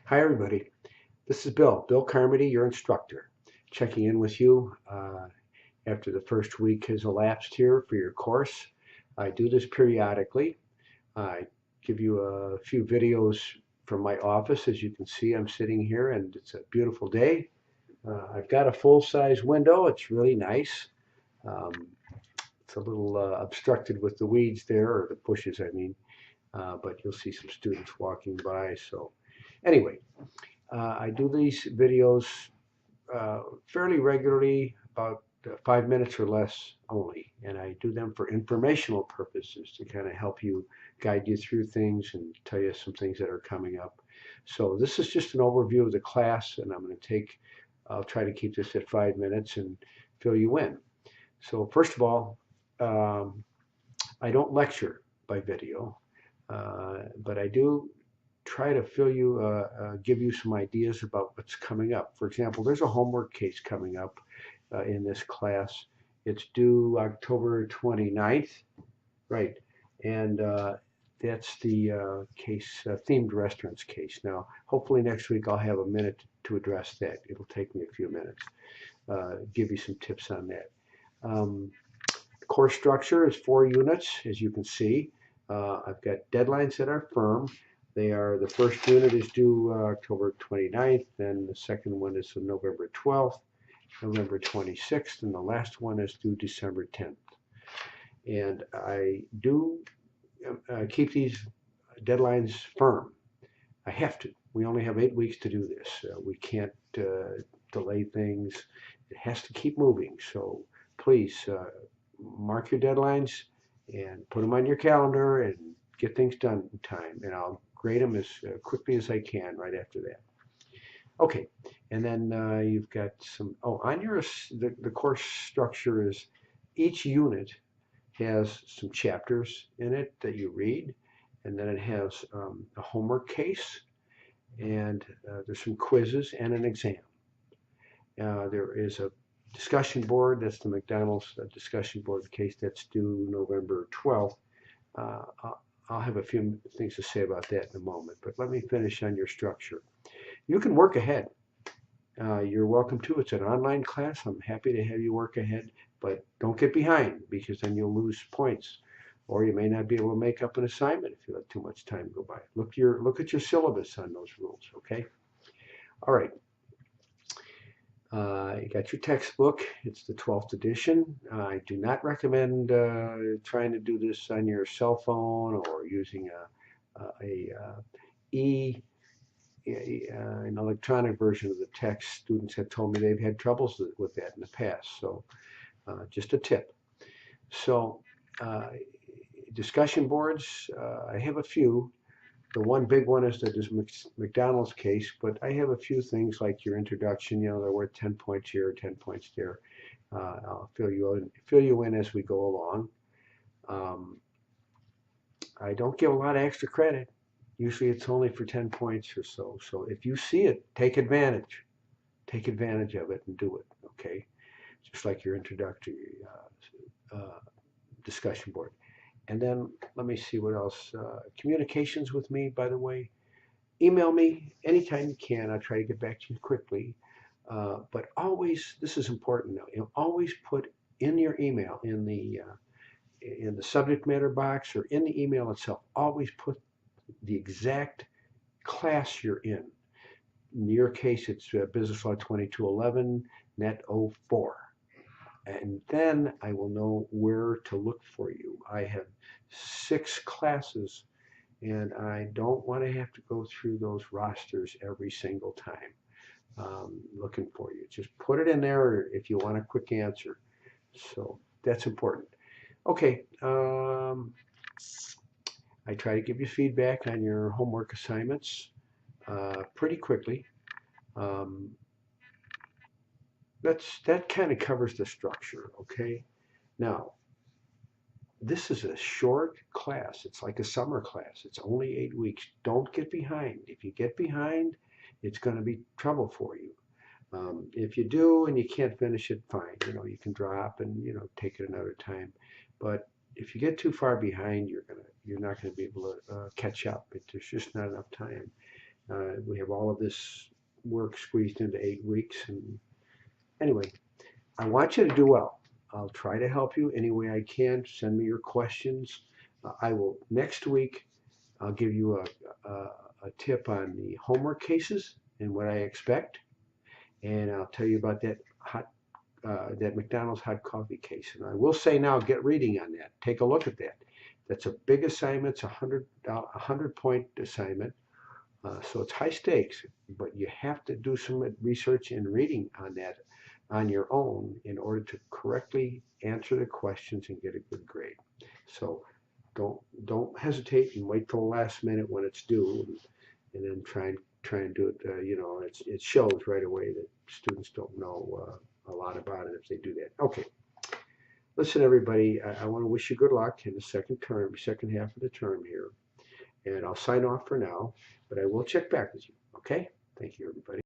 Hi, everybody. This is Bill Carmody, your instructor, checking in with you after the first week has elapsed here for your course. I do this periodically. I give you a few videos from my office. As you can see, I'm sitting here and it's a beautiful day. I've got a full-size window. It's really nice. Um, it's a little obstructed with the weeds there, or the bushes, I mean, but you'll see some students walking by. So anyway, I do these videos fairly regularly, about 5 minutes or less only. And I do them for informational purposes to kind of help you guide you through things and tell you some things that are coming up. So this is just an overview of the class, and I'll try to keep this at 5 minutes and fill you in. So first of all, um, I don't lecture by video, but I do try to give you some ideas about what's coming up. For example, there's a homework case coming up in this class. It's due October 29th, right? And that's the themed restaurants case. Now, hopefully next week I'll have a minute to address that. It'll take me a few minutes, give you some tips on that. Um, Course structure is 4 units, as you can see. I've got deadlines that are firm. The first unit is due October 29th, then the second one is November 12th, November 26th, and the last one is due December 10th. And I do keep these deadlines firm. I have to. We only have 8 weeks to do this. We can't delay things. It has to keep moving. So please mark your deadlines and put them on your calendar and get things done in time. And I'll grade them as quickly as I can right after that. Okay, and then you've got the course structure is each unit has some chapters in it that you read, and then it has a homework case, and there's some quizzes and an exam. There is a discussion board. That's the McDonald's discussion board case that's due November 12th. Uh, I'll have a few things to say about that in a moment, but let me finish on your structure. You can work ahead. You're welcome to. It's an online class. I'm happy to have you work ahead, but don't get behind because then you'll lose points, or you may not be able to make up an assignment if you let too much time go by. Look at your syllabus on those rules. Okay. All right. You got your textbook. It's the 12th edition. I do not recommend trying to do this on your cell phone or using an electronic version of the text. Students have told me they've had troubles with that in the past. So just a tip. So discussion boards, I have a few. The one big one is McDonald's case, but I have a few things like your introduction. They're worth 10 points here, 10 points there. I'll fill you in as we go along. I don't give a lot of extra credit. Usually it's only for 10 points or so. So if you see it, take advantage. Take advantage of it and do it, okay? Just like your introductory discussion board. And then let me see what else. Communications with me, by the way. Email me anytime you can. I'll try to get back to you quickly. But always, this is important now. Always put in your email, in the subject matter box or in the email itself, always put the exact class you're in. In your case, it's Business Law 2211, Net 04. And then I will know where to look for you. I have 6 classes, and I don't want to have to go through those rosters every single time looking for you. Just put it in there if you want a quick answer. So that's important. Okay. I try to give you feedback on your homework assignments pretty quickly. Um, that kind of covers the structure, okay? Now, this is a short class. It's like a summer class. It's only 8 weeks. Don't get behind. If you get behind, it's going to be trouble for you. If you do and you can't finish it, fine. You can drop and take it another time. But if you get too far behind, you're not going to be able to catch up. There's just not enough time. We have all of this work squeezed into 8 weeks. And anyway, I want you to do well. I'll try to help you any way I can. Send me your questions. I will next week. I'll give you a tip on the homework cases and what I expect, and I'll tell you about that McDonald's hot coffee case. And I will say now, get reading on that. Take a look at that. That's a big assignment. It's a 100-point assignment. So it's high stakes, but you have to do some research and reading on that on your own in order to correctly answer the questions and get a good grade. So don't hesitate and wait till the last minute when it's due, and then try and do it. It shows right away that students don't know a lot about it if they do that. Okay, listen, everybody. I want to wish you good luck in the second half of the term here, and I'll sign off for now. But I will check back with you. Okay? Thank you, everybody.